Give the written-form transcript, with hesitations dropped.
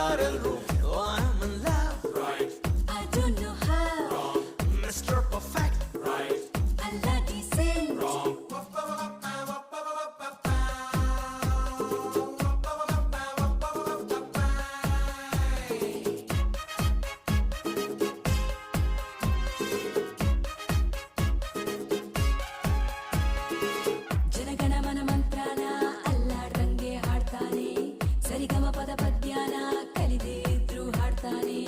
ಅಂತಾರೆಲ್ರು. Oh, I'm in love. Right. I don't know how. Wrong. Mr. Perfect. Right. Allah decent. Wrong. ಜನಗಣ ಮನ ಮಂತ್ರನ ಅಲ್ಲಾಡ್ದಂಗೆ ಹಾಡ್ತಾನೆ, ಸರಿಗಮ ಪದ ಪದ್ಯನ ಕಲಿದೇ ಇದ್ರು ಹಾಡ್ತಾನೆ.